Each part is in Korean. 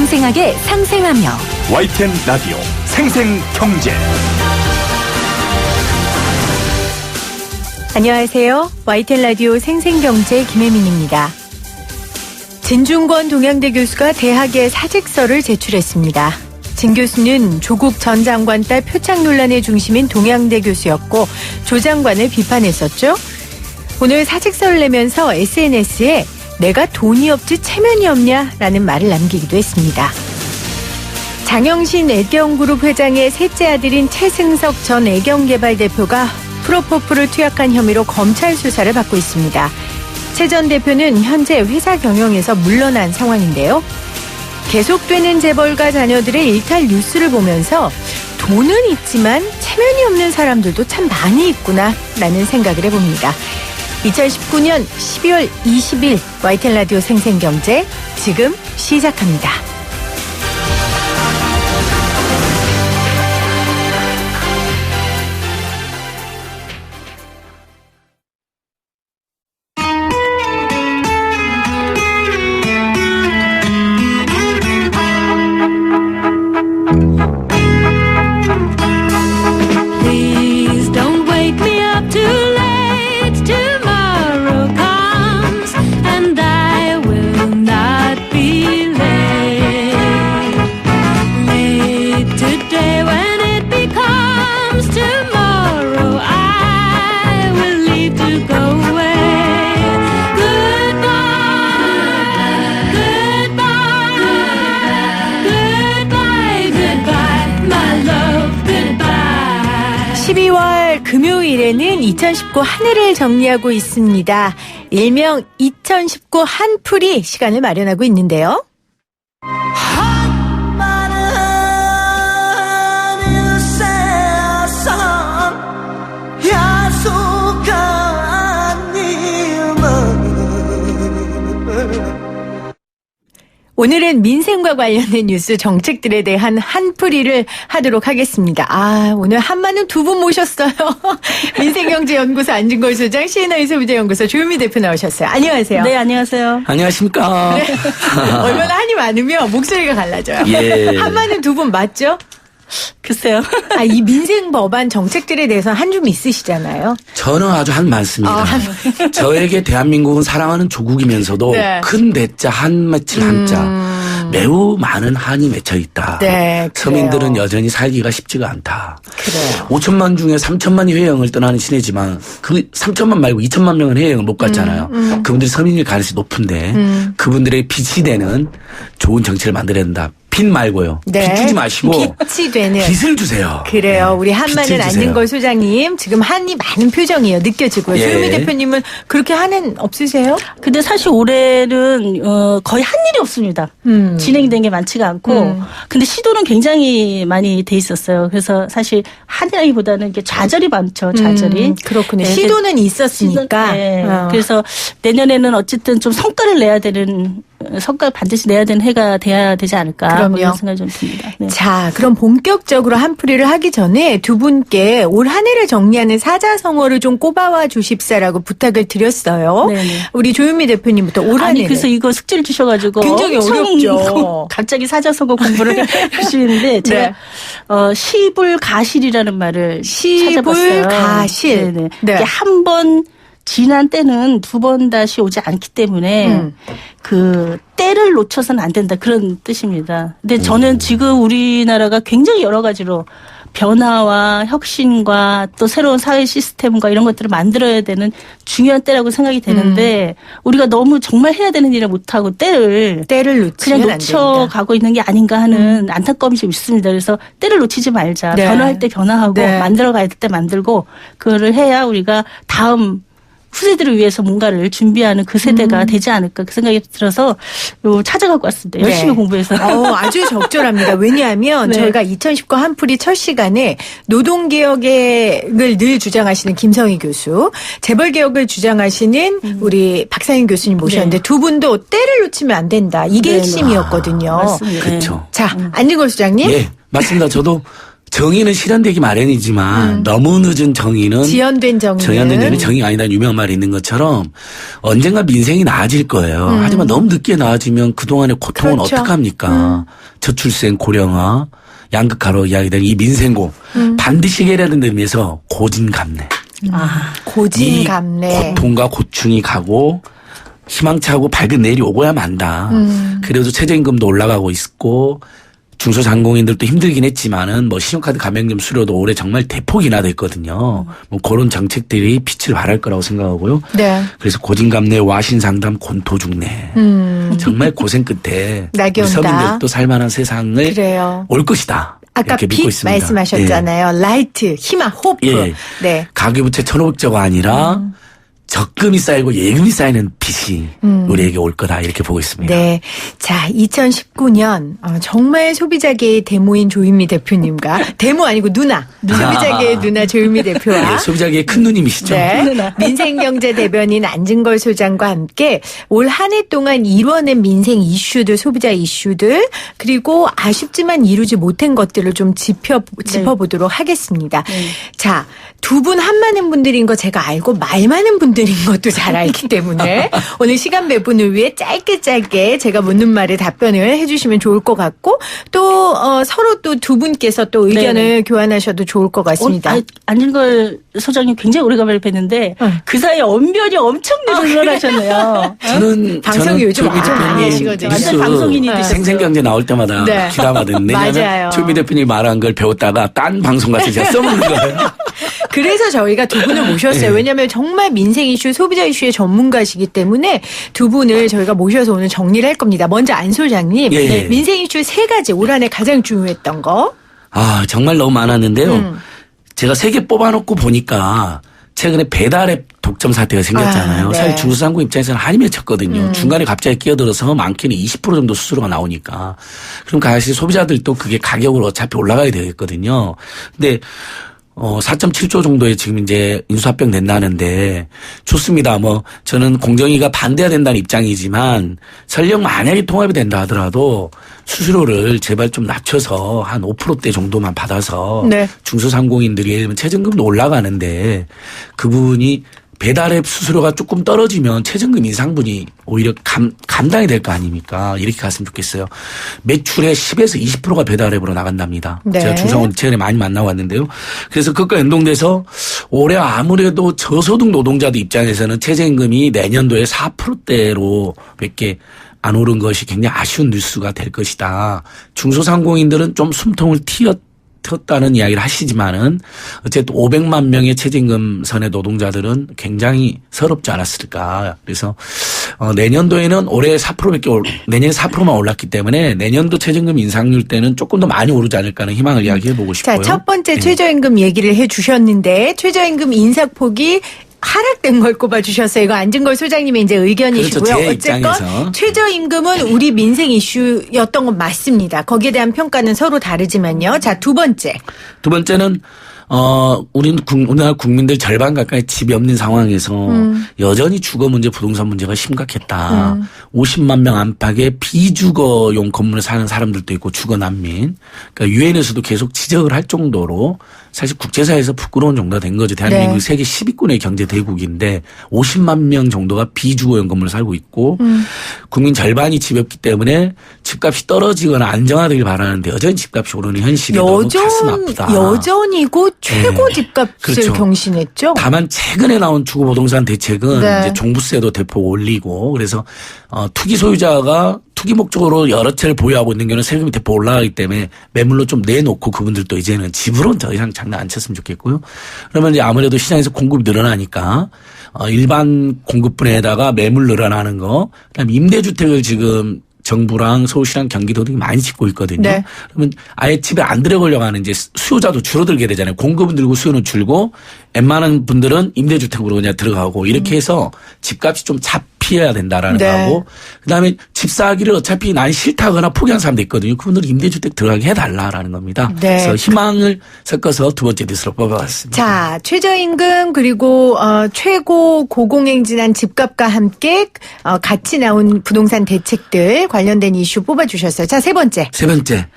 생생하게 상생하며 YTN 라디오 생생경제. 안녕하세요. YTN 라디오 생생경제 김혜민입니다. 진중권 동양대 교수가 대학에 사직서를 제출했습니다. 진 교수는 조국 전 장관 딸 표창 논란의 중심인 동양대 교수였고 조 장관을 비판했었죠. 오늘 사직서를 내면서 SNS에 내가 돈이 없지 체면이 없냐라는 말을 남기기도 했습니다. 장영신 애경그룹 회장의 셋째 아들인 최승석 전 애경개발 대표가 프로포폴을 투약한 혐의로 검찰 수사를 받고 있습니다. 최 전 대표는 현재 회사 경영에서 물러난 상황인데요. 계속되는 재벌가 자녀들의 일탈 뉴스를 보면서 돈은 있지만 체면이 없는 사람들도 참 많이 있구나라는 생각을 해봅니다. 2019년 12월 20일 YTN 라디오 생생경제 지금 시작합니다. 금요일에는 2019 한 해를 정리하고 있습니다. 일명 2019 한풀이 시간을 마련하고 있는데요. 오늘은 민생과 관련된 뉴스 정책들에 대한 한풀이를 하도록 하겠습니다. 오늘 한마는 두 분 모셨어요. 민생경제연구소 안진걸 소장, CNI 소비자연구소 조유미 대표 나오셨어요. 안녕하세요. 네, 안녕하세요. 안녕하십니까. 네. 얼마나 한이 많으면 목소리가 갈라져요. 예. 한마는 두 분 맞죠? 글쎄요. 이 민생 법안 정책들에 대해서 한 줌 있으시잖아요. 저는 아주 한 많습니다. 저에게 대한민국은 사랑하는 조국이면서도 네. 큰 대자 한 맺힌 한자 매우 많은 한이 맺혀 있다. 네, 서민들은 여전히 살기가 쉽지가 않다. 그래요. 5천만 중에 3천만이 해외여행을 떠나는 시내지만 그 3천만 말고 2천만 명은 해외여행을 못 갔잖아요. 그분들이 서민일 가능성이 높은데 그분들의 빚이 되는 좋은 정책을 만들어야 된다. 빚 말고요. 네. 빚 주지 마시고 빚이 되는. 빚을 주세요. 그래요. 우리 한마는 빚을 주세요. 안진걸 소장님 지금 한이 많은 표정이에요. 느껴지고요. 예. 조유미 대표님은 그렇게 한은 없으세요? 근데 사실 올해는 거의 한 일이 없습니다. 진행된 게 많지가 않고 근데 시도는 굉장히 많이 돼 있었어요. 그래서 사실 한이라기보다는 이게 좌절이 많죠. 좌절이. 그렇군요. 네, 시도는 있었으니까. 네. 그래서 내년에는 어쨌든 좀 성과를 내야 되는 성과 반드시 내야 되는 해가 돼야 되지 않을까 뭐 이런 생각이 좀 듭니다. 네. 자, 그럼 본격적으로 한풀이를 하기 전에 두 분께 올 한 해를 정리하는 사자성어를 좀 꼽아와 주십사라고 부탁을 드렸어요. 네네. 우리 조유미 대표님부터 올 한 해를. 그래서 이거 숙제를 주셔가지고 굉장히 어렵죠. 갑자기 사자성어 공부를 하시는데 제가 시불가실이라는 말을 찾아봤어요. 시불가실. 네네. 네. 이게 한 번 지난 때는 두 번 다시 오지 않기 때문에 그 때를 놓쳐서는 안 된다 그런 뜻입니다. 근데 저는 지금 우리나라가 굉장히 여러 가지로 변화와 혁신과 또 새로운 사회 시스템과 이런 것들을 만들어야 되는 중요한 때라고 생각이 되는데 우리가 너무 정말 해야 되는 일을 못하고 때를 놓치면 그냥 놓쳐가고 있는 게 아닌가 하는 안타까움이 좀 있습니다. 그래서 때를 놓치지 말자. 네. 변화할 때 변화하고 네. 만들어가야 될 때 만들고 그거를 해야 우리가 다음 후세들을 위해서 뭔가를 준비하는 그 세대가 되지 않을까 그 생각이 들어서 찾아갖고 왔습니다. 열심히 네. 공부해서. 아주 적절합니다. 왜냐하면 네. 저희가 2019 한풀이 첫 시간에 노동개혁을 늘 주장하시는 김성희 교수, 재벌개혁을 주장하시는 우리 박상인 교수님 모셨는데 네. 두 분도 때를 놓치면 안 된다. 이게 네. 핵심이었거든요. 맞습니다. 그렇죠. 자, 안진걸 소장님. 예, 맞습니다. 저도 정의는 실현되기 마련이지만 너무 늦은 정의는 지연된 정의는 정의가 아니라는 유명한 말이 있는 것처럼 언젠가 민생이 나아질 거예요. 하지만 너무 늦게 나아지면 그동안의 고통은 그렇죠. 어떡합니까? 저출생, 고령화, 양극화로 이야기된 이 민생고 반드시 해결하는 의미에서 고진감래. 고진감래. 고통과 고충이 가고 희망차고 밝은 내일이 오고야 만다. 그래도 최저임금도 올라가고 있고 중소상공인들도 힘들긴 했지만은 뭐 신용카드 가맹점 수수료도 올해 정말 대폭 인하됐거든요. 뭐 그런 정책들이 빛을 발할 거라고 생각하고요. 네. 그래서 고진감래, 와신상담, 곤토중래. 정말 고생 끝에 낙이 우리 온다. 서민들도 살만한 세상을 그래요. 올 것이다. 아까 이렇게 믿고 빛 있습니다. 말씀하셨잖아요. 라이트, 희망, 호프. 예. 네. 가계부채 1,500조가 아니라 적금이 쌓이고 예금이 쌓이는 빚이 우리에게 올 거다 이렇게 보고 있습니다. 네. 자, 2019년 정말 소비자계의 데모인 조윤미 대표님과 데모 아니고 누나. 소비자계의 누나 조윤미 대표와 네, 소비자계의 큰 누님이시죠. 네. 민생경제 대변인 안진걸 소장과 함께 올 한 해 동안 이뤄낸 민생 이슈들, 소비자 이슈들, 그리고 아쉽지만 이루지 못한 것들을 좀 짚어보도록 하겠습니다. 자, 두 분 한 많은 분들인 거 제가 알고 말 많은 분들인 것도 잘 알기 때문에 오늘 시간 배분을 위해 짧게 제가 묻는 말에 답변을 해주시면 좋을 것 같고 또 서로 또 두 분께서 또 의견을 네네. 교환하셔도 좋을 것 같습니다. 안진걸 소장님 굉장히 오래간만에 뵀는데 그 사이에 언변이 엄청 늘어나셨네요. 방송이 요즘 조미 아주 많이 대표님 하시거든요. 뉴스 완전 방송인이 되셨어요. 생생경제 나올 때마다 네. 귀담아듣는데 맞아요. 조미 대표님이 말한 걸 배웠다가 딴 방송 가서 제가 써먹는 거예요. 그래서 저희가 두 분을 모셨어요. 네. 왜냐하면 정말 민생 이슈, 소비자 이슈의 전문가시기 때문에 두 분을 저희가 모셔서 오늘 정리를 할 겁니다. 먼저 안 소장님, 예. 네, 민생 이슈 3가지 올 한 해 가장 중요했던 거. 아 정말 너무 많았는데요. 제가 3개 뽑아놓고 보니까 최근에 배달앱 독점 사태가 생겼잖아요. 아, 네. 사실 중소상공 입장에서는 한이 맺혔거든요. 중간에 갑자기 끼어들어서 많게는 20% 정도 수수료가 나오니까. 그럼 사실 소비자들도 그게 가격으로 어차피 올라가야 되겠거든요. 근데 4.7조 정도의 지금 이제 인수합병 된다는데 좋습니다. 뭐 저는 공정위가 반대해야 된다는 입장이지만 설령 만약에 통합이 된다 하더라도 수수료를 제발 좀 낮춰서 한 5%대 정도만 받아서 네. 중소상공인들이 예를 들면 최저임금도 올라가는데 그분이 배달앱 수수료가 조금 떨어지면 최저임금 인상분이 오히려 감당이 될 거 아닙니까? 이렇게 갔으면 좋겠어요. 매출의 10에서 20%가 배달앱으로 나간답니다. 네. 제가 중소상공인 최근에 많이 만나왔는데요. 그래서 그것과 연동돼서 올해 아무래도 저소득 노동자들 입장에서는 최저임금이 내년도에 4%대로 밖에 안 오른 것이 굉장히 아쉬운 뉴스가 될 것이다. 중소상공인들은 좀 숨통을 텄다는 이야기를 하시지만은 어쨌든 500만 명의 최저임금 선의 노동자들은 굉장히 서럽지 않았을까. 그래서 내년도에는 올해 4%밖에 내년에 4%만 올랐기 때문에 내년도 최저임금 인상률 때는 조금 더 많이 오르지 않을까 하는 희망을 이야기해 보고 싶고요. 자, 첫 번째 네. 최저임금 얘기를 해 주셨는데 최저임금 인상폭이 하락된 걸 꼽아주셨어요. 이거 안진걸 소장님의 이제 의견이시고요. 그렇죠. 제 어쨌건 입장에서. 최저임금은 우리 민생 이슈였던 건 맞습니다. 거기에 대한 평가는 서로 다르지만요. 자, 두 번째. 두 번째는 우리나라 국민들 절반 가까이 집이 없는 상황에서 여전히 주거 문제, 부동산 문제가 심각했다. 50만 명 안팎의 비주거용 건물에 사는 사람들도 있고 주거 난민. 그러니까 유엔에서도 계속 지적을 할 정도로 사실 국제사회에서 부끄러운 정도가 된 거죠. 대한민국이 네. 세계 10위권의 경제 대국인데 50만 명 정도가 비주거용 건물에 살고 있고 국민 절반이 집이 없기 때문에 집값이 떨어지거나 안정화되길 바라는데 여전히 집값이 오르는 현실이 너무 가슴 아프다. 여전이고 최고 집값을 그렇죠. 경신했죠. 다만 최근에 나온 주거부동산 대책은 네. 이제 종부세도 대폭 올리고 그래서 투기 소유자가 투기 목적으로 여러 채를 보유하고 있는 경우는 세금이 대폭 올라가기 때문에 매물로 좀 내놓고 그분들도 이제는 집으로는 더 이상 장난 안 쳤으면 좋겠고요. 그러면 이제 아무래도 시장에서 공급이 늘어나니까 일반 공급분에다가 매물 늘어나는 거, 그다음에 임대주택을 지금 정부랑 서울시랑 경기도 등이 많이 짓고 있거든요. 네. 그러면 아예 집에 안 들어가려고 하는 이제 수요자도 줄어들게 되잖아요. 공급은 늘고 수요는 줄고 웬만한 분들은 임대주택으로 그냥 들어가고 이렇게 해서 집값이 좀 잡혀야 된다라는 네. 거고 그다음에 집 사기를 어차피 난 싫다거나 포기한 사람도 있거든요. 그분들은 임대주택 들어가게 해달라라는 겁니다. 네. 그래서 희망을 섞어서 두 번째 뉴스로 뽑아봤습니다. 자, 최저임금 그리고 최고 고공행진한 집값과 함께 같이 나온 부동산 대책들 관련된 이슈 뽑아주셨어요. 자, 세 번째. 세 번째.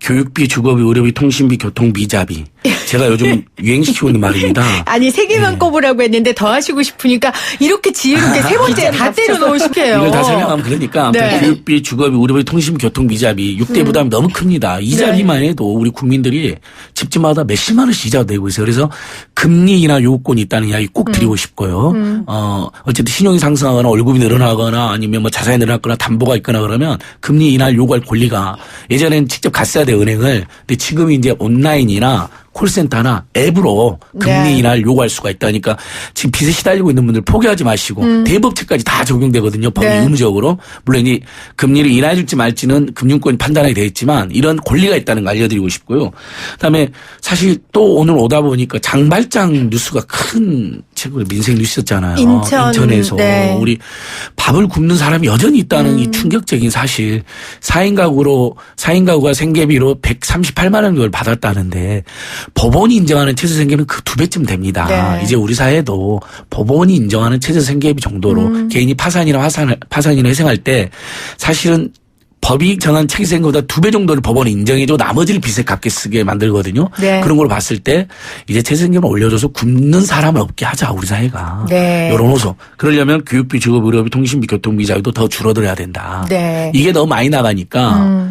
교육비, 주거비, 의료비, 통신비, 교통비, 이자비. 제가 요즘 유행시키고 있는 말입니다. 아니, 세 개만 꼽으라고 했는데 더 하시고 싶으니까 이렇게 지혜롭게 세 번째 다 때려 넣으시게요. 이걸 다 설명하면 그러니까 네. 교육비, 주거비, 의료비, 통신비, 교통비, 이자비 6대 부담이 너무 큽니다. 이자비만 해도 우리 국민들이 집집마다 몇십만 원씩 이자 내고 있어요. 그래서 금리 인하 요구권이 있다는 이야기 꼭 드리고 싶고요. 어쨌든 신용이 상승하거나 월급이 늘어나거나 아니면 뭐 자산이 늘어나거나 담보가 있거나 그러면 금리 인하를 요구할 권리가 예전에는 직접 갔어야 돼 은행을. 근데 지금 이제 온라인이나 콜센터나 앱으로 금리 네. 인하를 요구할 수가 있다니까 지금 빚에 시달리고 있는 분들 포기하지 마시고 대법칙까지 다 적용되거든요. 법이 네. 의무적으로. 물론 이 금리를 인하해 줄지 말지는 금융권이 판단하게 돼 있지만 이런 권리가 있다는 거 알려드리고 싶고요. 그다음에 사실 또 오늘 오다 보니까 장발장 뉴스가 큰 최근 민생 뉴스였잖아요. 인천에서 네. 우리 밥을 굶는 사람이 여전히 있다는 이 충격적인 사실. 4인 가구가 생계비로 138만 원 정도를 받았다는데 법원이 인정하는 최저생계비는 그 2배쯤 됩니다. 네. 이제 우리 사회도 법원이 인정하는 최저생계비 정도로 개인이 파산이나 회생할 때 사실은 법이 정한 최저생계보다 2배 정도를 법원이 인정해줘 나머지를 빚에 갚게 쓰게 만들거든요. 네. 그런 걸 봤을 때 이제 최저생계를 올려줘서 굶는 사람을 없게 하자 우리 사회가. 네. 열어놓아서. 그러려면 교육비, 주거비, 의료비, 통신비, 교통비, 자유도 더 줄어들어야 된다. 네. 이게 너무 많이 나가니까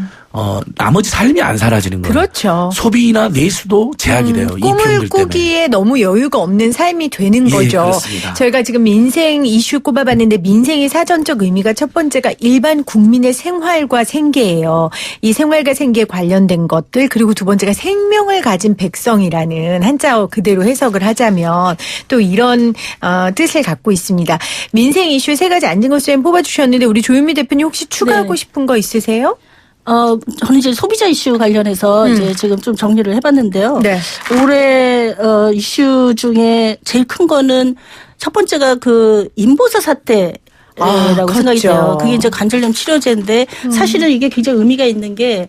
나머지 삶이 안 사라지는 거예요. 그렇죠. 소비나 내수도 제약이 돼요. 이 꿈을 비용들 때문에. 꾸기에 너무 여유가 없는 삶이 되는 예, 거죠. 그렇습니다. 저희가 지금 민생 이슈 꼽아봤는데 민생의 사전적 의미가 첫 번째가 일반 국민의 생활과 생계예요. 이 생활과 생계에 관련된 것들 그리고 두 번째가 생명을 가진 백성이라는 한자 그대로 해석을 하자면 또 이런 뜻을 갖고 있습니다. 민생 이슈 세 가지 안진걸 뽑아주셨는데 우리 조윤미 대표님 혹시 추가하고 네. 싶은 거 있으세요? 저는 이제 소비자 이슈 관련해서 이제 지금 좀 정리를 해봤는데요. 네. 올해 이슈 중에 제일 큰 거는 첫 번째가 그 인보사 사태. 라고 생각이 그렇죠. 돼요. 그게 이제 관절염 치료제인데 사실은 이게 굉장히 의미가 있는 게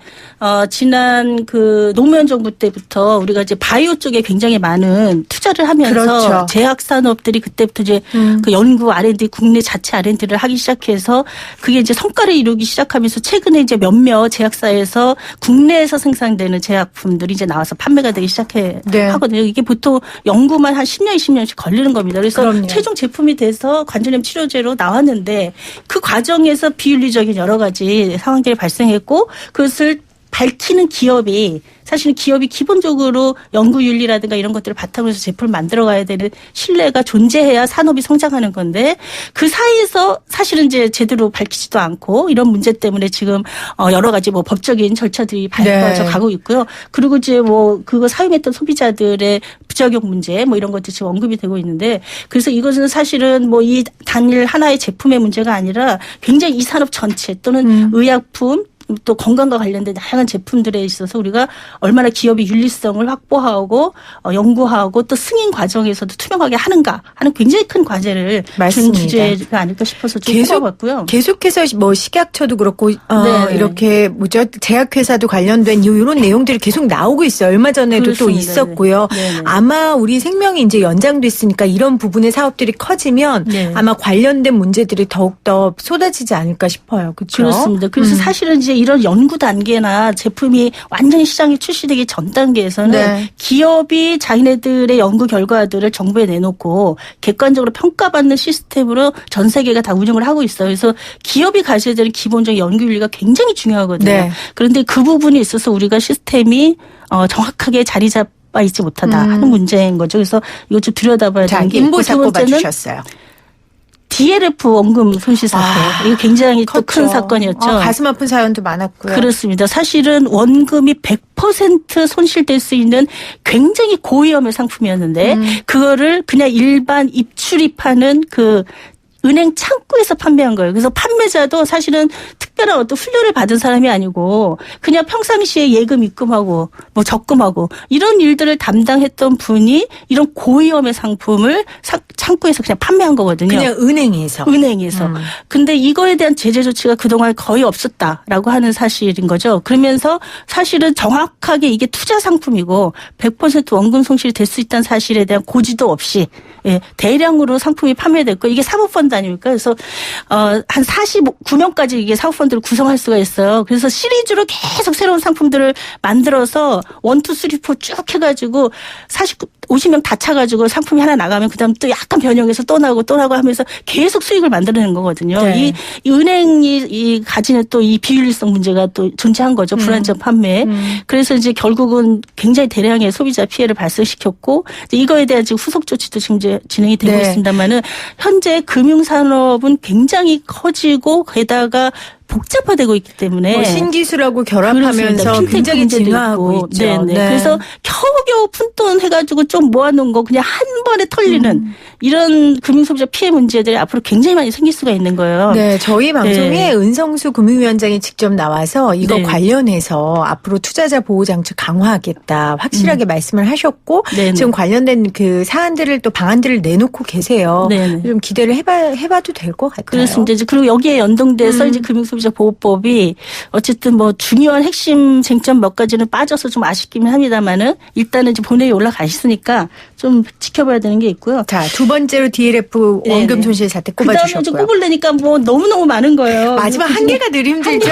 지난 그 노무현 정부 때부터 우리가 이제 바이오 쪽에 굉장히 많은 투자를 하면서 그렇죠. 제약 산업들이 그때부터 이제 그 연구 R&D 국내 자체 R&D를 하기 시작해서 그게 이제 성과를 이루기 시작하면서 최근에 이제 몇몇 제약사에서 국내에서 생산되는 제약품들이 이제 나와서 판매가 되기 하거든요. 이게 보통 연구만 한 10년, 20년씩 걸리는 겁니다. 그래서 그럼요. 최종 제품이 돼서 관절염 치료제로 나왔는데 그 과정에서 비윤리적인 여러 가지 상황들이 발생했고 그것을 밝히는 기업이 사실은 기업이 기본적으로 연구윤리라든가 이런 것들을 바탕으로 해서 제품을 만들어가야 되는 신뢰가 존재해야 산업이 성장하는 건데 그 사이에서 사실은 이제 제대로 밝히지도 않고 이런 문제 때문에 지금 여러 가지 뭐 법적인 절차들이 밟아져 가고 있고요. 그리고 이제 뭐 그거 사용했던 소비자들의 부작용 문제 뭐 이런 것들이 지금 언급이 되고 있는데 그래서 이것은 사실은 뭐 이 단일 하나의 제품의 문제가 아니라 굉장히 이 산업 전체 또는 의약품 또 건강과 관련된 다양한 제품들에 있어서 우리가 얼마나 기업의 윤리성을 확보하고 연구하고 또 승인 과정에서도 투명하게 하는가 하는 굉장히 큰 과제를 준 주제가 아닐까 싶어서 좀 뽑아봤고요. 계속해서 뭐 식약처도 그렇고 이렇게 뭐죠 제약회사도 관련된 이런 내용들이 계속 나오고 있어요. 얼마 전에도 그렇습니다. 또 있었고요. 네네. 아마 우리 생명이 이제 연장됐으니까 이런 부분의 사업들이 커지면 아마 관련된 문제들이 더욱더 쏟아지지 않을까 싶어요. 그렇죠? 그렇습니다. 그래서 사실은 이제 이런 연구 단계나 제품이 완전히 시장에 출시되기 전 단계에서는 기업이 자기네들의 연구 결과들을 정부에 내놓고 객관적으로 평가받는 시스템으로 전 세계가 다 운영을 하고 있어요. 그래서 기업이 가져야 되는 기본적인 연구윤리가 굉장히 중요하거든요. 그런데 그 부분에 있어서 우리가 시스템이 정확하게 자리 잡아 있지 못하다 하는 문제인 거죠. 그래서 이거 좀 들여다봐야 되는 게 인보사 꼽아주셨어요. DLF 원금 손실 사태. 이거 굉장히 또 큰 사건이었죠. 가슴 아픈 사연도 많았고요. 그렇습니다. 사실은 원금이 100% 손실될 수 있는 굉장히 고위험의 상품이었는데 그거를 그냥 일반 입출입하는 그 은행 창구에서 판매한 거예요. 그래서 판매자도 사실은 특별한 어떤 훈련을 받은 사람이 아니고 그냥 평상시에 예금 입금하고 뭐 적금하고 이런 일들을 담당했던 분이 이런 고위험의 상품을 창구에서 그냥 판매한 거거든요. 그냥 은행에서. 근데 이거에 대한 제재 조치가 그동안 거의 없었다라고 하는 사실인 거죠. 그러면서 사실은 정확하게 이게 투자 상품이고 100% 원금 손실이 될 수 있다는 사실에 대한 고지도 없이 대량으로 상품이 판매됐고 이게 사모펀드 아닙니까? 그래서 한 49명까지 이게 사모펀드 상품권들을 구성할 수가 있어요. 그래서 시리즈로 계속 새로운 상품들을 만들어서 1, 2, 3, 4 쭉 해가지고 50명 다 차가지고 상품이 하나 나가면 그다음 또 약간 변형해서 또 나고 하면서 계속 수익을 만들어내는 거거든요. 네. 이 은행이 가지는 또 이 비윤리성 문제가 또 존재한 거죠. 불안전 판매. 그래서 이제 결국은 굉장히 대량의 소비자 피해를 발생시켰고 이거에 대한 지금 후속 조치도 지금 이제 진행이 되고 네. 있습니다만은 현재 금융산업은 굉장히 커지고 게다가 복잡화되고 있기 때문에 뭐 신기술하고 결합하면서 그렇습니다. 굉장히 문제도 진화하고 있죠. 네네. 그래서 겨우겨우 푼돈 해가지고 좀 모아놓은 거 그냥 한 번에 털리는 이런 금융소비자 피해 문제들이 앞으로 굉장히 많이 생길 수가 있는 거예요. 네, 저희 방송에 네. 은성수 금융위원장이 직접 나와서 이거 네. 관련해서 앞으로 투자자 보호 장치 강화하겠다 확실하게 말씀을 하셨고 네네. 지금 관련된 그 사안들을 또 방안들을 내놓고 계세요. 네네. 좀 기대를 해봐도 될 것 같아요. 그렇습니다. 이제 그리고 여기에 연동돼서 이제 금융소비자 보호법이 어쨌든 뭐 중요한 핵심 쟁점 몇 가지는 빠져서 좀 아쉽긴 합니다만은 일단은 이제 본회의에 올라가셨으니까 좀 지켜봐야 되는 게 있고요. 자, 두 번째로 DLF 네네. 원금 손실 사태 그다음에 이제 꼽아주셨고요. 꼽으려니까 뭐 너무너무 많은 거예요. 마지막 한 개가 늘 힘들죠?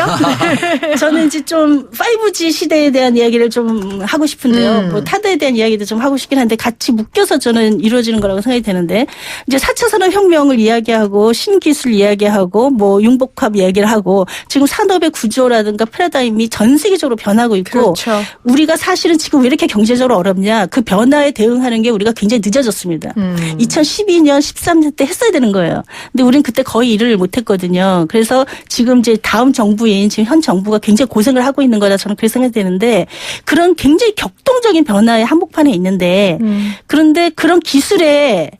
저는 이제 좀 5G 시대에 대한 이야기를 좀 하고 싶은데요. 뭐 타다에 대한 이야기도 좀 하고 싶긴 한데 같이 묶여서 저는 이루어지는 거라고 생각이 되는데 이제 4차 산업혁명을 이야기하고 신기술 이야기하고 뭐 융복합 이야기를 하고 지금 산업의 구조라든가 패러다임이 전 세계적으로 변하고 있고 그렇죠. 우리가 사실은 지금 왜 이렇게 경제적으로 어렵냐 그 변화에 대응하는 게 우리가 굉장히 늦어졌습니다. 2012년 13년 때 했어야 되는 거예요. 근데 우리는 그때 거의 일을 못했거든요. 그래서 지금 이제 다음 정부인 지금 현 정부가 굉장히 고생을 하고 있는 거다 저는 그렇게 생각이 되는데 그런 굉장히 격동적인 변화의 한복판에 있는데 그런데 그런 기술의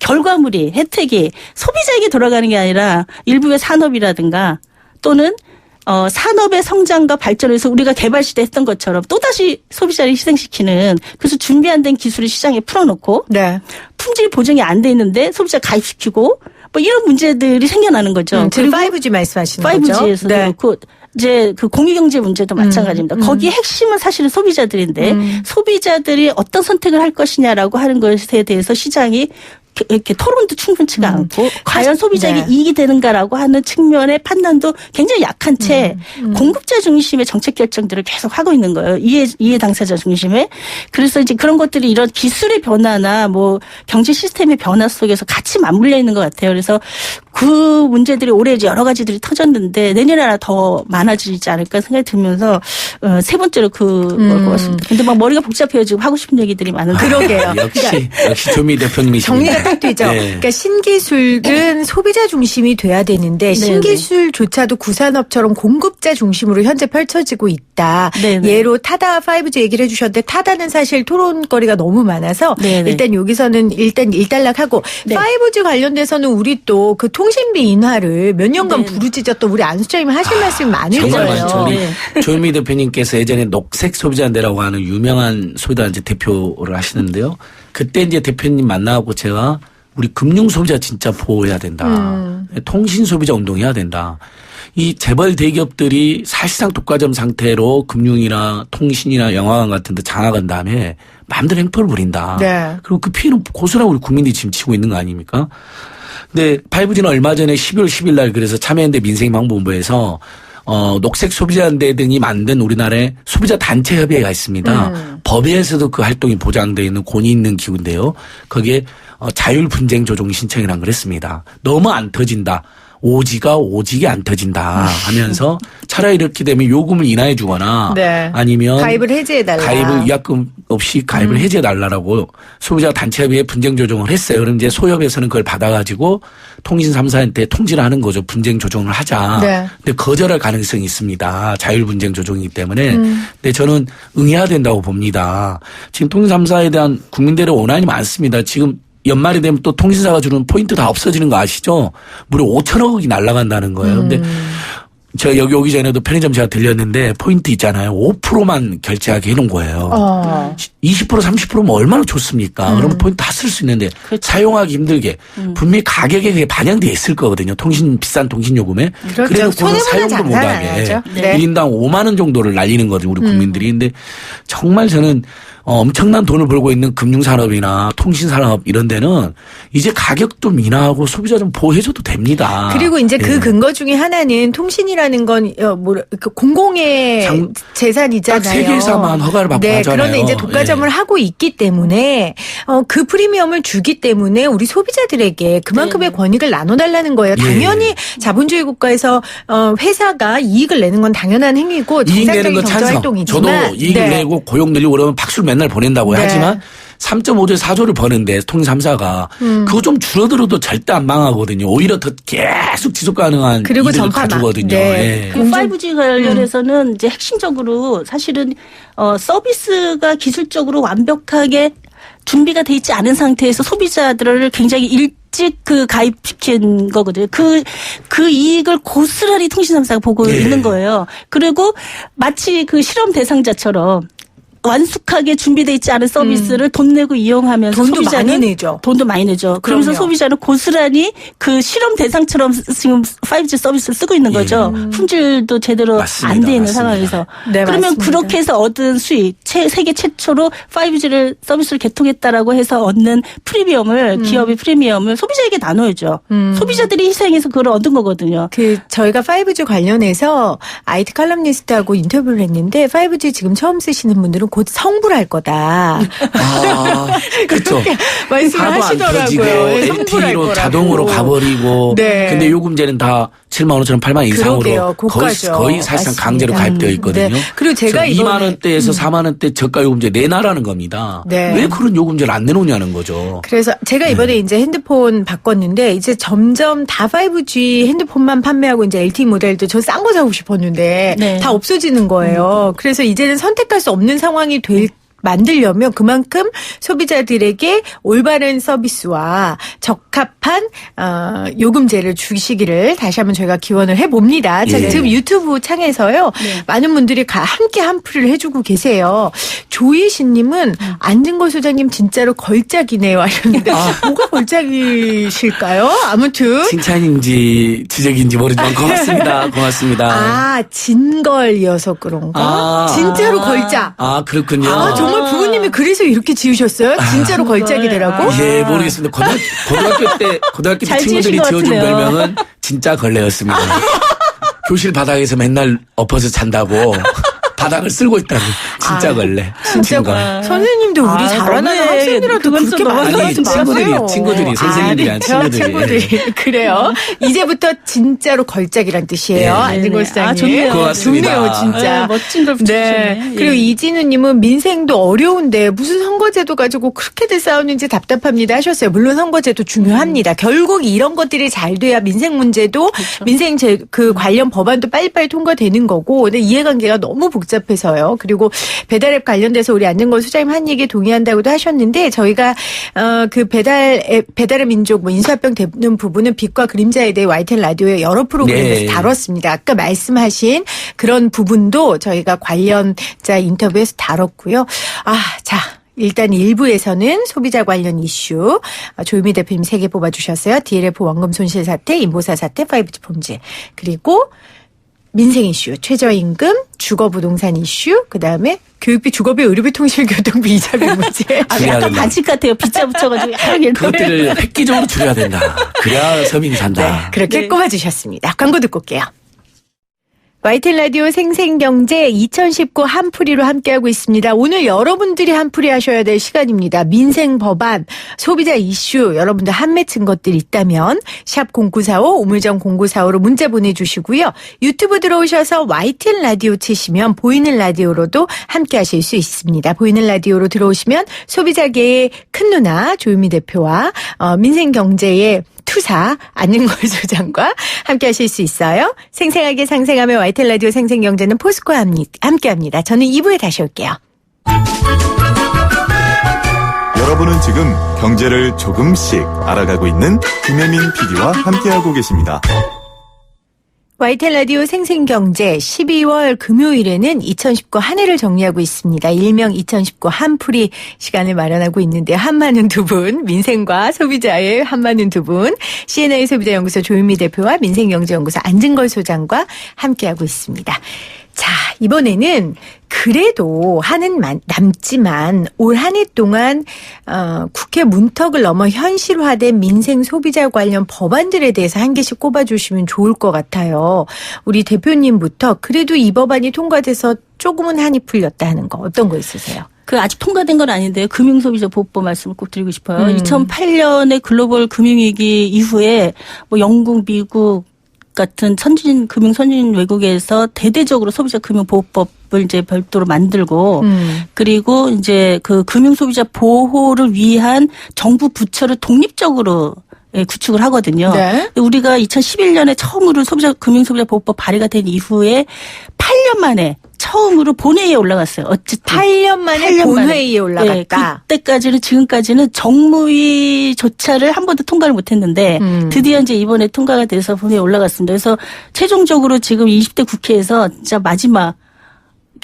결과물이 혜택이 소비자에게 돌아가는 게 아니라 일부의 산업이라든가 또는 산업의 성장과 발전에서 우리가 개발 시대 했던 것처럼 또다시 소비자를 희생시키는 그래서 준비 안 된 기술을 시장에 풀어놓고 네. 품질 보증이 안 돼 있는데 소비자 가입시키고 뭐 이런 문제들이 생겨나는 거죠. 지금 5G 말씀하시는 거죠? 5G에서도 네. 그렇고 이제 그 공유경제 문제도 마찬가지입니다. 거기에 핵심은 사실은 소비자들인데 소비자들이 어떤 선택을 할 것이냐라고 하는 것에 대해서 시장이 이렇게 토론도 충분치가 않고 과연 소비자에게 네. 이익이 되는가라고 하는 측면의 판단도 굉장히 약한 채 공급자 중심의 정책 결정들을 계속 하고 있는 거예요. 이해 당사자 중심에. 그래서 이제 그런 것들이 이런 기술의 변화나 뭐 경제 시스템의 변화 속에서 같이 맞물려 있는 것 같아요. 그래서 그 문제들이 올해 이제 여러 가지들이 터졌는데 내년에 하나 더 많아지지 않을까 생각이 들면서 세 번째로 그걸 것 같습니다. 근데 막 머리가 복잡해요. 지금 하고 싶은 얘기들이 많은데. 그러게요. 역시 조미 대표님이십니다. 정리가 딱 되죠. 네. 그러니까 신기술은 소비자 중심이 돼야 되는데 신기술조차도 구산업처럼 공급자 중심으로 현재 펼쳐지고 있다. 네네. 예로 타다 5G 얘기를 해주셨는데 타다는 사실 토론거리가 너무 많아서 네네. 일단 여기서는 일단 일단락하고 네. 5G 관련돼서는 우리 또 그 통신비 인하를 몇 년간 부르짖었던 우리 안수장님이 하실 말씀이 많을 정말 거예요. 많죠. 우리 네. 조현미 대표님께서 예전에 녹색 소비자인데라고 하는 유명한 소비자단체 대표를 하시는데요. 그때 이제 대표님 만나고 제가 우리 금융 소비자 진짜 보호해야 된다. 통신 소비자 운동해야 된다. 이 재벌 대기업들이 사실상 독과점 상태로 금융이나 통신이나 영화관 같은 데 장악한 다음에 마음대로 행포를 부린다. 네. 그리고 그 피해는 고스란히 우리 국민들이 지금 지고 있는 거 아닙니까? 근데 5G는 얼마 전에 12월 10일 날 그래서 참여연대 민생망본부에서 녹색 소비자연대 등이 만든 우리나라의 소비자 단체 협의회가 있습니다. 법에서도 그 활동이 보장되어 있는 권위 있는 기구인데요. 거기에 자율 분쟁 조정 신청이라는 걸 했습니다. 너무 안 터진다. 오지가 오지게 안 터진다 하면서 차라리 이렇게 되면 요금을 인하해 주거나 네. 아니면 가입을 해제해달라. 가입을 위약금 없이 가입을 해제해달라고 소비자 단체협의회 분쟁 조정을 했어요. 그럼 이제 소협에서는 그걸 받아가지고 통신 3사한테 통지를 하는 거죠. 분쟁 조정을 하자. 네. 근데 거절할 가능성이 있습니다. 자율 분쟁 조정이기 때문에. 근데 저는 응해야 된다고 봅니다. 지금 통신 3사에 대한 국민들의 원한이 많습니다. 지금 연말이 되면 또 통신사가 주는 포인트 다 없어지는 거 아시죠? 무려 5천억 원이 날아간다는 거예요. 근데 제가 여기 오기 전에도 편의점 제가 들렸는데 포인트 있잖아요. 5%만 결제하게 해놓은 거예요. 20% 30%면 얼마나 좋습니까? 그럼 포인트 다 쓸 수 있는데 사용하기 힘들게 분명히 가격에 그게 반영돼 있을 거거든요. 비싼 통신 요금에. 그렇죠. 그래도 그건 손해보는 사용도 장사는 못하게 안 하죠. 네. 1인당 5만 원 정도를 날리는 거죠. 우리 국민들이. 근데 정말 저는 엄청난 돈을 벌고 있는 금융산업이나 통신산업 이런 데는 이제 가격도 인하하고 소비자 좀 보호해줘도 됩니다. 그리고 이제 그 근거 중에 하나는 통신이라는 건 공공의 재산이잖아요. 딱 세계에서만 허가를 받고 네, 하잖아요. 그런데 이제 독과점을 하고 있기 때문에 그 프리미엄을 주기 때문에 우리 소비자들에게 그만큼의 권익을 나눠달라는 거예요. 당연히 자본주의 국가에서 회사가 이익을 내는 건 당연한 행위고 이익 내는 건 찬성. 활동이지만 저도 이익을 내고 고용 늘리고 그러면 박수를 맨날 보낸다고 하지만 3.5조 4조를 버는데 통신 3사가 그거 좀 줄어들어도 절대 안 망하거든요. 오히려 더 계속 지속 가능한 그리고 이득을 가져거든요. 네. 그 5G 관련해서는 이제 핵심적으로 사실은 서비스가 기술적으로 완벽하게 준비가 돼 있지 않은 상태에서 소비자들을 굉장히 일찍 가입시킨 거거든요. 그 이익을 고스란히 통신 3사가 보고 있는 거예요. 그리고 마치 그 실험 대상자처럼 완숙하게 준비되어 있지 않은 서비스를 돈 내고 이용하면서 돈도 소비자는 많이 내죠. 돈도 많이 내죠. 그러면서 그럼요. 소비자는 고스란히 그 실험 대상처럼 지금 5G 서비스를 쓰고 있는 거죠. 품질도 제대로 맞습니다. 안 돼 있는 맞습니다. 상황에서. 네, 그러면 맞습니다. 그렇게 해서 얻은 수익, 세계 최초로 5G를 서비스를 개통했다라고 해서 얻는 프리미엄을 기업의 프리미엄을 소비자에게 나눠야죠. 소비자들이 희생해서 그걸 얻은 거거든요. 저희가 5G 관련해서 IT 칼럼니스트하고 인터뷰를 했는데 5G 지금 처음 쓰시는 분들은 곧 성불할 거다. 그렇죠. 말씀을 하도 안 하시더라고요. 터지고 네, 성불할 LTE로 거라고. 자동으로 가버리고 네. 근데 요금제는 다 7만 원처럼 8만 이상으로 그러게요. 고가죠. 거의 사실상 맞습니다. 강제로 가입되어 있거든요. 네. 그리고 제가 2만 원대에서 4만 원대 저가 요금제 내놔라는 겁니다. 네. 왜 그런 요금제를 안 내놓냐는 거죠. 그래서 제가 이번에 이제 핸드폰 바꿨는데 이제 점점 다 5G 핸드폰만 판매하고 이제 LTE 모델도 저 싼 거 사고 싶었는데 네. 다 없어지는 거예요. 그래서 이제는 선택할 수 없는 상황이 만들려면 그만큼 소비자들에게 올바른 서비스와 적합한 요금제를 주시기를 다시 한번 저희가 기원을 해봅니다. 자, 지금 유튜브 창에서요. 많은 분들이 함께 한풀이를 해주고 계세요. 조희신님은 안진걸 소장님 진짜로 걸작이네요 하셨는데 뭐가 걸작이실까요? 아무튼 칭찬인지 지적인지 모르지만 고맙습니다. 고맙습니다. 진걸이어서 그런가? 진짜로 걸작. 그렇군요. 정말 부모님이 그래서 이렇게 지으셨어요? 진짜로 걸작이더라고? 예, 모르겠습니다. 고등학교 때 친구들이 지어준 별명은 진짜 걸레였습니다. 교실 바닥에서 맨날 엎어서 잔다고 바닥을 쓸고 있다니. 진짜 걸레. 진짜 걸레. 선생님도 우리 잘하는 학생들한테 그렇게 말하지 마세요. 친구들이 선생님들이 안 친구들이. 그래요. 이제부터 진짜로 걸작이란 뜻이에요. 안진걸 수장님. 좋네요. 고맙습니다. 좋네요, 진짜. 멋진 걸 붙여주셨네. 그리고 이진우님은 민생도 어려운데 무슨 선거제도 가지고 그렇게들 싸우는지 답답합니다 하셨어요. 물론 선거제도 중요합니다. 결국 이런 것들이 잘 돼야 민생 문제도 민생 관련 법안도 빨리빨리 통과되는 거고. 근데 이해관계가 너무 복잡해서요. 그리고 배달앱 관련돼서 우리 안진걸 수장님 한 얘기에 동의한다고도 하셨는데 저희가 그 배달의 민족 인수합병 되는 부분은 빛과 그림자에 대해 YTN 라디오의 여러 프로그램에서 다뤘습니다. 아까 말씀하신 그런 부분도 저희가 관련자 인터뷰에서 다뤘고요. 자. 일단 1부에서는 소비자 관련 이슈 조유미 대표님 3개 뽑아주셨어요. DLF 원금 손실 사태, 인보사 사태, 5G 폼지. 그리고 민생 이슈, 최저임금, 주거부동산 이슈, 그다음에 교육비, 주거비, 의료비, 통실, 교통비, 이자비 문제. 약간 반칙 같아요. 빗자 붙여가지고 그것들을 획기적으로 줄여야 된다. 그래야 서민이 산다. 네, 그렇게 꼽아주셨습니다. 광고 듣고 올게요. YTN 라디오 생생경제 2019 한풀이로 함께하고 있습니다. 오늘 여러분들이 한풀이 하셔야 될 시간입니다. 민생 법안, 소비자 이슈 여러분들 한 맺힌 것들 있다면 샵 0945 우물정 0945로 문자 보내주시고요. 유튜브 들어오셔서 YTN 라디오 치시면 보이는 라디오로도 함께하실 수 있습니다. 보이는 라디오로 들어오시면 소비자계의 큰 누나 조유미 대표와 민생경제의 투사 안진걸 소장과 함께 하실 수 있어요. 생생하게 상생하며 YTN 라디오 생생경제는 포스코와 함께합니다. 저는 2부에 다시 올게요. 여러분은 지금 경제를 조금씩 알아가고 있는 김혜민 PD와 함께하고 계십니다. YTN 라디오 생생경제 12월 금요일에는 2019 한 해를 정리하고 있습니다. 일명 2019 한풀이 시간을 마련하고 있는데 한마는 두 분, 민생과 소비자의 한마는 두 분, CNI 소비자연구소 조유미 대표와 민생경제연구소 안진걸 소장과 함께하고 있습니다. 자, 이번에는 그 그래도 한은 남지만 올 한 해 동안 국회 문턱을 넘어 현실화된 민생 소비자 관련 법안들에 대해서 한 개씩 꼽아주시면 좋을 것 같아요. 우리 대표님부터 그래도 이 법안이 통과돼서 조금은 한이 풀렸다 하는 거 어떤 거 있으세요? 그 아직 통과된 건 아닌데요. 금융소비자보호법 말씀을 꼭 드리고 싶어요. 2008년에 글로벌 금융위기 이후에 뭐 영국, 미국 같은 금융 선진 외국에서 대대적으로 소비자 금융보호법을 이제 별도로 만들고 그리고 이제 그 금융소비자 보호를 위한 정부 부처를 독립적으로 구축을 하거든요. 네. 우리가 2011년에 처음으로 금융소비자보호법 발의가 된 이후에 8년 만에 처음으로 본회의에 올라갔어요. 어쨌든 8년 만에 본회의에 올라갔다. 네, 그때까지는 지금까지는 정무위조차를 한 번도 통과를 못했는데 드디어 이제 이번에 통과가 돼서 본회의에 올라갔습니다. 그래서 최종적으로 지금 20대 국회에서 진짜 마지막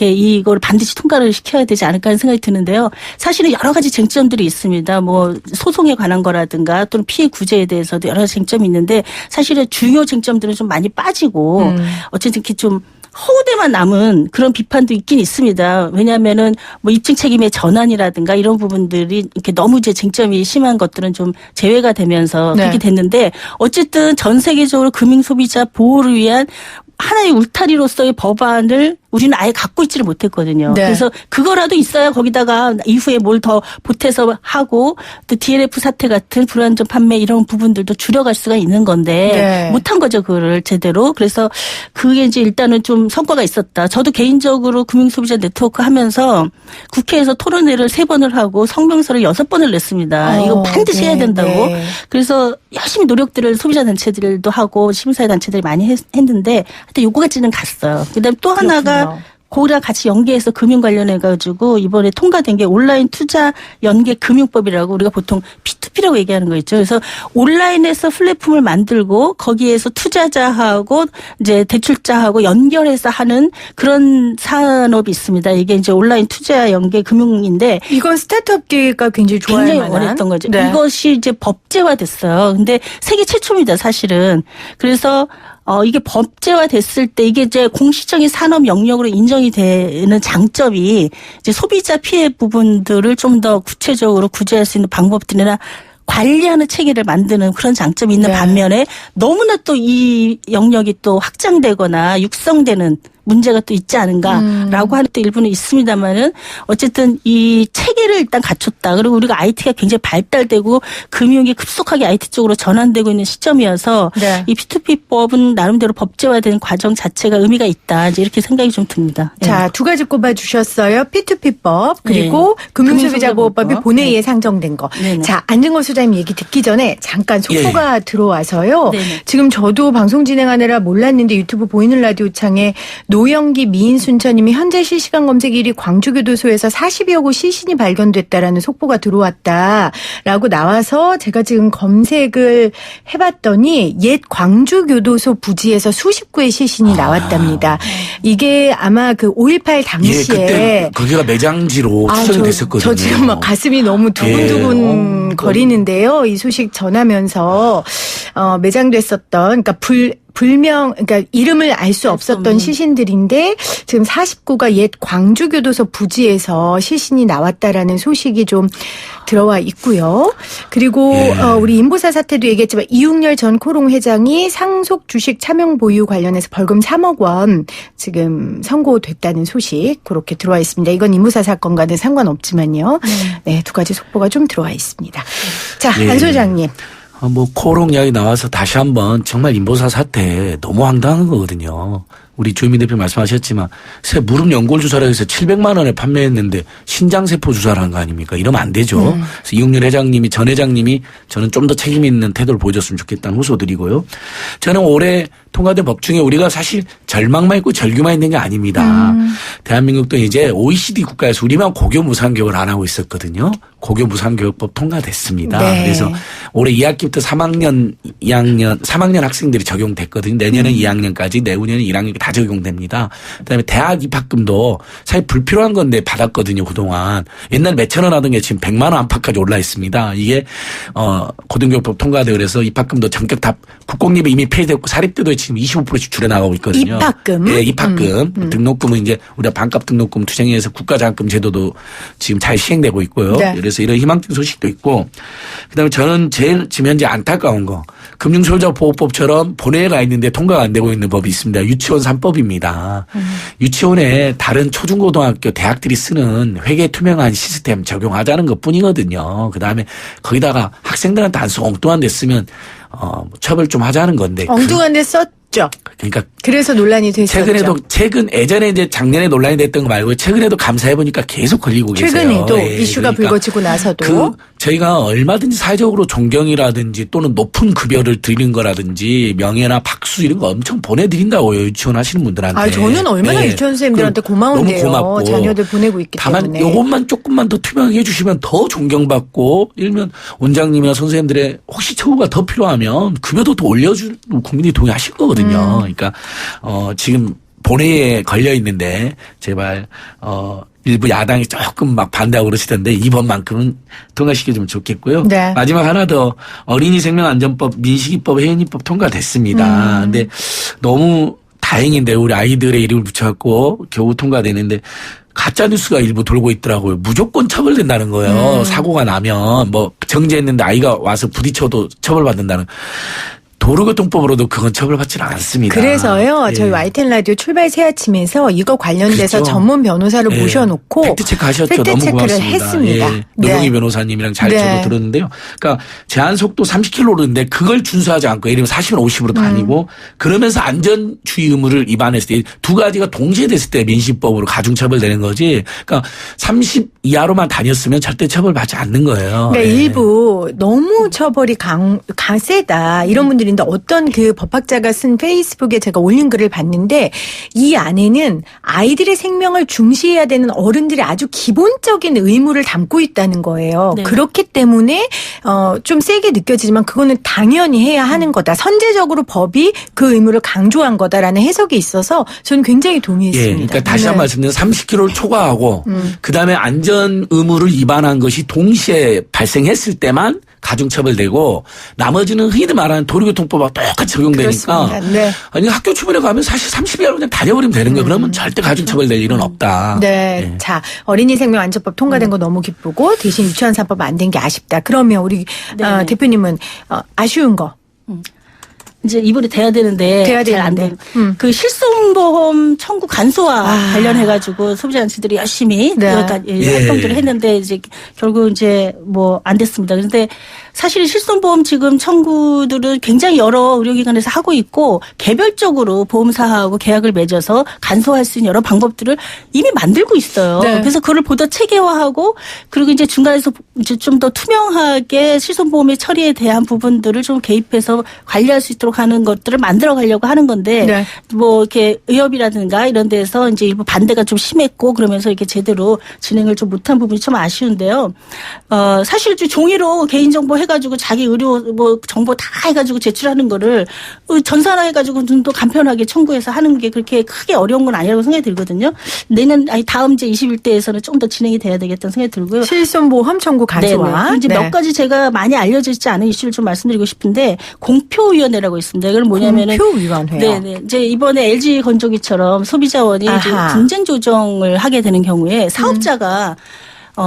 이걸 반드시 통과를 시켜야 되지 않을까 하는 생각이 드는데요. 사실은 여러 가지 쟁점들이 있습니다. 뭐 소송에 관한 거라든가 또는 피해 구제에 대해서도 여러 가지 쟁점이 있는데 사실은 중요 쟁점들은 좀 많이 빠지고 어쨌든 이렇게 좀 허우대만 남은 그런 비판도 있긴 있습니다. 왜냐하면은 뭐 입증 책임의 전환이라든가 이런 부분들이 이렇게 너무 이제 쟁점이 심한 것들은 좀 제외가 되면서 네. 그렇게 됐는데 어쨌든 전 세계적으로 금융 소비자 보호를 위한 하나의 울타리로서의 법안을 우리는 아예 갖고 있지를 못했거든요. 네. 그래서 그거라도 있어야 거기다가 이후에 뭘 더 보태서 하고 또 DLF 사태 같은 불안전 판매 이런 부분들도 줄여갈 수가 있는 건데 네. 못한 거죠. 그거를 제대로. 그래서 그게 이제 일단은 좀 성과가 있었다. 저도 개인적으로 금융소비자 네트워크 하면서 국회에서 토론회를 3번을 하고 성명서를 6번을 냈습니다. 이거 반드시 해야 된다고. 네. 그래서 열심히 노력들을 소비자단체들도 하고 시민사회단체들이 많이 했는데 하여튼 요거까지는 갔어요. 그다음에 또 하나가 그거랑 같이 연계해서 금융 관련해가지고 이번에 통과된 게 온라인 투자 연계 금융법이라고 우리가 보통 P2P라고 얘기하는 거 있죠. 그래서 온라인에서 플랫폼을 만들고 거기에서 투자자하고 이제 대출자하고 연결해서 하는 그런 산업이 있습니다. 이게 이제 온라인 투자 연계 금융인데 이건 스타트업계가 굉장히 좋아할 굉장히 만한. 원했던 거죠. 네. 이것이 이제 법제화됐어요. 근데 세계 최초입니다, 사실은. 그래서 이게 법제화 됐을 때 이게 이제 공시적인 산업 영역으로 인정이 되는 장점이 이제 소비자 피해 부분들을 좀 더 구체적으로 구제할 수 있는 방법들이나 관리하는 체계를 만드는 그런 장점이 있는 네. 반면에 너무나 또 이 영역이 또 확장되거나 육성되는 문제가 또 있지 않은가라고 하는 또 일부는 있습니다만은 어쨌든 이 체계를 일단 갖췄다. 그리고 우리가 IT가 굉장히 발달되고 금융이 급속하게 IT 쪽으로 전환되고 있는 시점이어서 네. 이 P2P법은 나름대로 법제화되는 과정 자체가 의미가 있다. 이제 이렇게 생각이 좀 듭니다. 자, 2가지 꼽아주셨어요. P2P법 그리고 네. 금융소비자보호법이 금융소비자보호법. 본회의에 상정된 거. 네네. 자, 안진걸 소장님 얘기 듣기 전에 잠깐 속보가 들어와서요. 네네. 지금 저도 방송 진행하느라 몰랐는데 유튜브 보이는 라디오 창에 노영기 미인순처님이 현재 실시간 검색 1위 광주교도소에서 40여 곳 시신이 발견됐다라는 속보가 들어왔다라고 나와서 제가 지금 검색을 해봤더니 옛 광주교도소 부지에서 수십 구의 시신이 나왔답니다. 이게 아마 그 5.18 당시에 그때 거기가 매장지로 추정이 됐었거든요. 저 지금 막 가슴이 너무 두근두근 거리는데요. 이 소식 전하면서 매장됐었던 그러니까 그러니까 이름을 알 수 없었던 시신들인데 지금 49가 옛 광주교도소 부지에서 시신이 나왔다라는 소식이 좀 들어와 있고요. 그리고 우리 인보사 사태도 얘기했지만 이웅렬 전 코롱 회장이 상속 주식 차명 보유 관련해서 벌금 3억 원 지금 선고됐다는 소식 그렇게 들어와 있습니다. 이건 인보사 사건과는 상관없지만요. 네, 2가지 속보가 좀 들어와 있습니다. 자, 안 소장님. 뭐 코롱 이야기 나와서 다시 한번 정말 인보사 사태 너무 황당한 거거든요. 우리 조현민 대표 말씀하셨지만 새 무릎 연골 주사를 해서 700만 원에 판매했는데 신장세포 주사를 한 거 아닙니까? 이러면 안 되죠. 그래서 이웅렬 회장님이 전 회장님이 저는 좀 더 책임 있는 태도를 보여줬으면 좋겠다는 호소드리고요. 저는 올해 통과된 법 중에 우리가 사실 절망만 있고 절규만 있는 게 아닙니다. 대한민국도 이제 OECD 국가에서 우리만 고교 무상교육을 안 하고 있었거든요. 고교 무상교육법 통과됐습니다. 네. 그래서 올해 2학기부터 3학년 학생들이 적용됐거든요. 내년은 2학년까지, 내후년은 1학년 다 다 적용됩니다. 그다음에 대학 입학금도 사실 불필요한 건데 받았거든요, 그동안. 옛날 몇천 원 하던 게 지금 100만 원 안팎까지 올라 있습니다. 이게 고등교육법 통과돼 그래서 입학금도 전격 다 국공립에 이미 폐지됐고 사립 때도 지금 25%씩 줄여나가고 있거든요. 입학금? 네, 입학금. 등록금은 이제 우리가 반값 등록금 투쟁해서 국가장학금 제도도 지금 잘 시행되고 있고요. 네. 그래서 이런 희망적 소식도 있고 그다음에 저는 제일 지금 현재 안타까운 거 금융소유자보호법처럼 본회의가 있는데 통과가 안 되고 있는 법이 있습니다. 유치원 3법입니다. 유치원에 다른 초중고등학교 대학들이 쓰는 회계 투명한 시스템 적용하자는 것뿐이거든요. 그다음에 거기다가 학생들한테 안 쓰고 엉뚱한 데 쓰면 처벌 좀 하자는 건데 엉뚱한 데 썼죠. 그러니까 그래서 논란이 됐었죠. 예전에 이제 작년에 논란이 됐던 거 말고 최근에도 감사해 보니까 계속 걸리고 계세요. 최근에도 예, 이슈가 그러니까 불거지고 나서도 저희가 얼마든지 사회적으로 존경이라든지 또는 높은 급여를 드리는 거라든지 명예나 박수 이런 거 엄청 보내드린다고요. 유치원 하시는 분들한테. 아, 저는 얼마나 예. 유치원 선생님들한테 고마운데요. 너무 고맙고. 자녀들 보내고 있기 다만 때문에. 요것만 조금만 더 투명하게 해주시면 더 존경받고 일면 원장님이나 선생님들의 혹시 처우가 더 필요하면 급여도 더 올려주는 국민이 동의하실 거거든요. 그러니까 지금 본회의에 걸려 있는데 제발 일부 야당이 조금 막 반대하고 그러시던데 이번만큼은 통과시켜주면 좋겠고요. 네. 마지막 하나 더 어린이 생명안전법, 민식이법, 혜연이법 통과됐습니다. 근데 너무 다행인데 우리 아이들의 이름을 붙여갖고 겨우 통과되는데 가짜뉴스가 일부 돌고 있더라고요. 무조건 처벌된다는 거예요. 사고가 나면 뭐 정지했는데 아이가 와서 부딪혀도 처벌받는다는. 도로교통법으로도 그건 처벌받지는 않습니다. 그래서요. 예. 저희 YTN 라디오 출발 새 아침에서 이거 관련돼서 그렇죠. 전문 변호사를 예. 모셔놓고 팩트체크 하셨죠. 팩트 너무 체크를 고맙습니다. 했습니다. 예. 노동희 변호사님이랑 잘 저도 네. 들었는데요. 그러니까 제한속도 30km인데 그걸 준수하지 않고 예를 들면 40은 50으로 다니고 그러면서 안전주의 의무를 위반했을 때 두 가지가 동시에 됐을 때 민식법으로 가중처벌되는 거지. 그러니까 30 이하로만 다녔으면 절대 처벌받지 않는 거예요. 그러니까 예. 일부 너무 처벌이 세다 이런 분들인데 어떤 그 법학자가 쓴 페이스북에 제가 올린 글을 봤는데 이 안에는 아이들의 생명을 중시해야 되는 어른들의 아주 기본적인 의무를 담고 있다는 거예요. 네. 그렇기 때문에 좀 세게 느껴지지만 그거는 당연히 해야 하는 거다. 선제적으로 법이 그 의무를 강조한 거다라는 해석이 있어서 저는 굉장히 동의했습니다. 예, 그러니까 다시 한 번 말씀드리면 30km를 초과하고 그다음에 안전 의무를 위반한 것이 동시에 발생했을 때만 가중처벌되고 나머지는 흔히들 말하는 도로교통법하고 똑같이 적용되니까 그렇습니다. 네. 아니 학교 주변에 가면 사실 30이하로 그냥 다녀버리면 되는 거예요. 그러면 절대 가중처벌될 일은 없다. 네. 예. 자, 어린이 생명 안전법 통과된 거 너무 기쁘고 대신 유치원 3법 안 된 게 아쉽다. 그러면 우리 네. 대표님은 아쉬운 거. 이제 이번에 돼야 되는데 돼야 잘 안 되는데. 되는 그 실손보험 청구 간소화 관련해가지고 소비자단체들이 열심히 네. 활동들을 했는데 이제 결국 이제 뭐 안 됐습니다. 그런데 사실 실손보험 지금 청구들은 굉장히 여러 의료기관에서 하고 있고 개별적으로 보험사하고 계약을 맺어서 간소화할 수 있는 여러 방법들을 이미 만들고 있어요. 네. 그래서 그걸 보다 체계화하고 그리고 이제 중간에서 이제 좀 더 투명하게 실손보험의 처리에 대한 부분들을 좀 개입해서 관리할 수 있도록 하는 것들을 만들어 가려고 하는 건데 네. 뭐 이렇게 의협이라든가 이런 데서 이제 일부 반대가 좀 심했고 그러면서 이렇게 제대로 진행을 좀 못한 부분이 좀 아쉬운데요. 사실 종이로 개인정보 해가지고 자기 의료 뭐 정보 다 해가지고 제출하는 거를 전산화 해가지고 좀 더 간편하게 청구해서 하는 게 그렇게 크게 어려운 건 아니라고 생각이 들거든요. 다음 이제 21대에서는 좀 더 진행이 돼야 되겠다는 생각이 들고요. 실손보험 청구 간소화. 그리고 이제 몇 가지 제가 많이 알려져 있지 않은 이슈를 좀 말씀드리고 싶은데 공표위원회라고 있습니다. 이건 뭐냐면은 공표위원회요. 네네. 이제 이번에 LG 건조기처럼 소비자원이 이제 아하. 분쟁 조정을 하게 되는 경우에 사업자가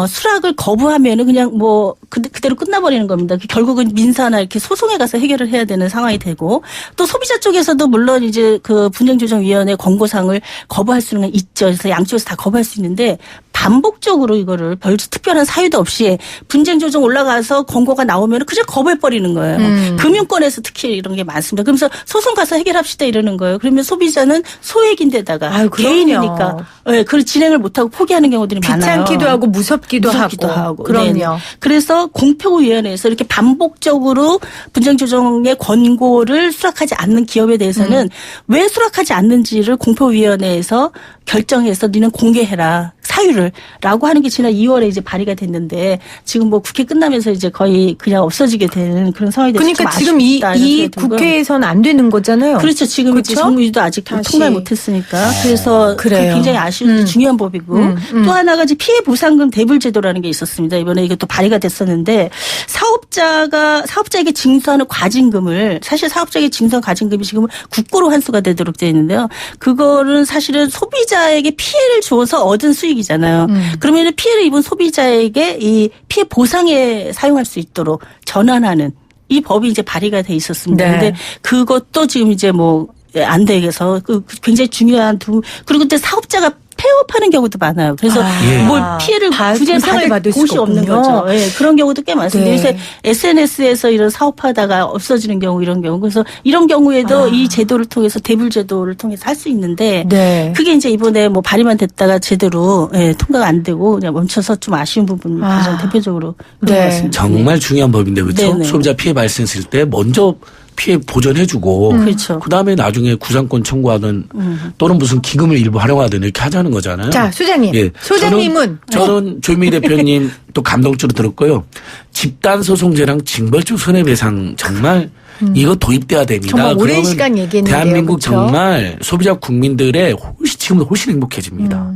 수락을 거부하면은 그냥 뭐 그대로 끝나버리는 겁니다. 결국은 민사나 이렇게 소송에 가서 해결을 해야 되는 상황이 되고 또 소비자 쪽에서도 물론 이제 그 분쟁조정위원회 권고사항을 거부할 수는 있죠. 그래서 양쪽에서 다 거부할 수 있는데 반복적으로 이거를 별 특별한 사유도 없이 분쟁조정 올라가서 권고가 나오면 그냥 거부해버리는 거예요. 금융권에서 특히 이런 게 많습니다. 그러면서 소송 가서 해결합시다 이러는 거예요. 그러면 소비자는 소액인데다가 아유, 그럼요. 개인이니까 네, 그걸 진행을 못하고 포기하는 경우들이 많아요. 귀찮기도 하고 무섭기도 하고. 그럼요. 네네. 그래서 공표위원회에서 이렇게 반복적으로 분쟁조정의 권고를 수락하지 않는 기업에 대해서는 왜 수락하지 않는지를 공표위원회에서 결정해서 너는 공개해라. 사유를라고 하는 게 지난 2월에 이제 발의가 됐는데 지금 뭐 국회 끝나면서 이제 거의 그냥 없어지게 되는 그런 상황이 돼서 그러니까 좀 지금 아쉽다 이런 이 생각이 들고요. 국회에서는 안 되는 거잖아요. 그렇죠. 지금 이제 그렇죠? 정부도 아직 다시. 통과를 못했으니까 그래서 그래요. 굉장히 아쉬운 중요한 법이고 또 하나가 이제 피해 보상금 대불 제도라는 게 있었습니다. 이번에 이것도 발의가 됐었는데 사업자에게 징수하는 과징금을 사실 사업자에게 징수한 과징금이 지금 국고로 환수가 되도록 되어 있는데요. 그거는 사실은 소비자에게 피해를 주어서 얻은 수익이잖아요. 그러면 피해를 입은 소비자에게 이 피해 보상에 사용할 수 있도록 전환하는 이 법이 이제 발의가 돼 있었습니다. 네. 근데 그것도 지금 이제 뭐 안 되겠어. 굉장히 중요한 그리고 근데 사업자가 폐업하는 경우도 많아요. 그래서 예. 뭘 피해를 굳이 보상을 받을 받을 곳이 수가 없는 없군요. 거죠. 예, 그런 경우도 꽤 많습니다. 네. 요새 SNS에서 이런 사업하다가 없어지는 경우 이런 경우 그래서 이런 경우에도 이 제도를 통해서 대불 제도를 통해서 할 수 있는데 네. 그게 이제 이번에 뭐 발의만 됐다가 제대로 통과가 안 되고 그냥 멈춰서 좀 아쉬운 부분이 가장 대표적으로 그런 네. 것 같습니다. 정말 중요한 법인데 그렇죠? 네네. 소비자 피해 발생했을 때 먼저 피해 보전해주고 그렇죠. 그다음에 나중에 구상권 청구하든 또는 무슨 기금을 일부 활용하든 이렇게 하자는 거잖아요. 자, 소장님. 예. 소장님은 저는 조미 대표님 또 감동적으로 들었고요. 집단소송제랑 징벌적 손해배상 정말 이거 도입돼야 됩니다. 정말 오랜 그러면 시간 얘기했는데요. 대한민국 그렇죠? 정말 소비자 국민들의 지금도 훨씬 행복해집니다.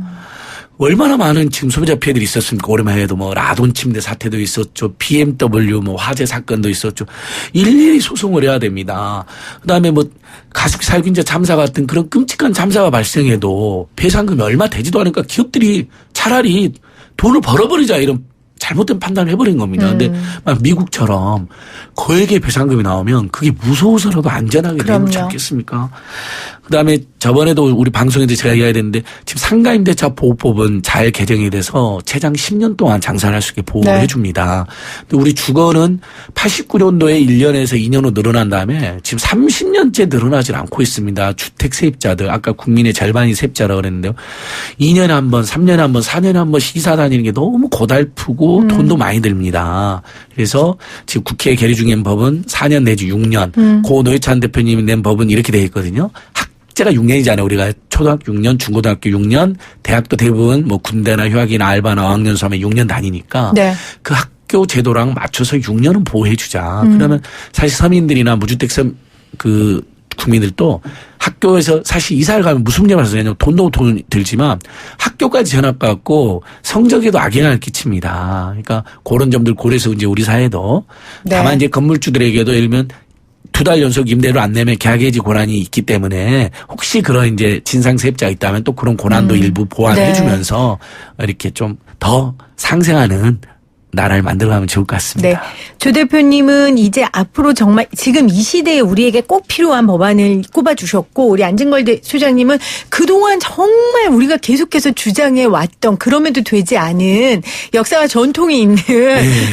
얼마나 많은 지금 소비자 피해들이 있었습니까? 올해만 해도 뭐 라돈 침대 사태도 있었죠. BMW 뭐 화재 사건도 있었죠. 일일이 소송을 해야 됩니다. 그다음에 뭐 가습기 살균제 참사 같은 그런 끔찍한 참사가 발생해도 배상금이 얼마 되지도 않으니까 기업들이 차라리 돈을 벌어버리자 이런 잘못된 판단을 해버린 겁니다. 근데 막 미국처럼 거액의 배상금이 나오면 그게 무서워서라도 안전하게 되지 않겠습니까? 그다음에 저번에도 우리 방송에서 제가 이야기해야 되는데 지금 상가임대차 보호법은 잘 개정이 돼서 최장 10년 동안 장사를 할 수 있게 보호를 네. 해줍니다. 근데 우리 주거는 89년도에 1년에서 2년으로 늘어난 다음에 지금 30년째 늘어나질 않고 있습니다. 주택 세입자들 아까 국민의 절반이 세입자라고 그랬는데요. 2년에 한 번, 3년에 한 번, 4년에 한 번씩 이사 다니는 게 너무 고달프고 돈도 많이 듭니다. 그래서 지금 국회에 계류 중인 법은 4년 내지 6년. 고 노회찬 대표님이 낸 법은 이렇게 되어 있거든요. 학제가 6년이잖아요. 우리가 초등학교 6년, 중고등학교 6년, 대학도 대부분 뭐 군대나 휴학이나 알바나 어학연수 하면 6년 다니니까 네. 그 학교 제도랑 맞춰서 6년은 보호해 주자. 그러면 사실 서민들이나 무주택 그 국민들도 학교에서 사실 이사를 가면 무슨 문제가 있어요. 돈도 돈 들지만 학교까지 전학 갖고 성적에도 악영향을 끼칩니다. 그러니까 그런 점들 고려해서 이제 우리 사회도 네. 다만 이제 건물주들에게도 예를 들면 2달 연속 임대료 안 내면 계약 해지 권한이 있기 때문에 혹시 그런 이제 진상 세입자가 있다면 또 그런 권한도 일부 보완해 주면서 이렇게 좀 더 상생하는 나라를 만들어가면 좋을 것 같습니다. 네. 조 대표님은 이제 앞으로 정말 지금 이 시대에 우리에게 꼭 필요한 법안을 꼽아주셨고 우리 안진걸 소장님은 그동안 정말 우리가 계속해서 주장해 왔던 그럼에도 되지 않은 역사와 전통이 있는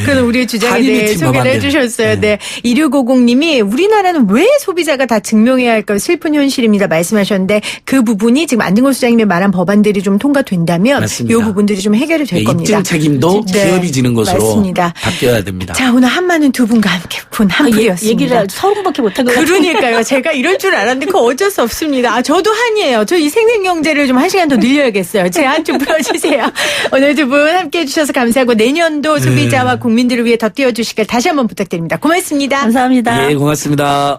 그런 우리의 주장에 한이 대해 맺힌 소개를 법안들. 해주셨어요. 네. 2650님이 우리나라는 왜 소비자가 다 증명해야 할까 슬픈 현실입니다 말씀하셨는데 그 부분이 지금 안진걸 소장님이 말한 법안들이 좀 통과된다면 맞습니다. 이 부분들이 좀 해결이 될 겁니다. 입증 책임도 네. 기업이 지는 것으로 맞습니다. 바뀌어야 됩니다. 자, 오늘 한마는 두 분과 함께 푼 한풀이었습니다. 얘기를 서른밖에 못한 것 같아요. 그러니까요. 제가 이럴 줄 알았는데 그거 어쩔 수 없습니다. 아, 저도 한이에요. 저 이 생생경제를 좀 1시간 더 늘려야겠어요. 제 한 좀 풀어주세요. 오늘 두 분 함께 해주셔서 감사하고 내년도 소비자와 국민들을 위해 더 뛰어주시길 다시 한번 부탁드립니다. 고맙습니다. 감사합니다. 예, 고맙습니다.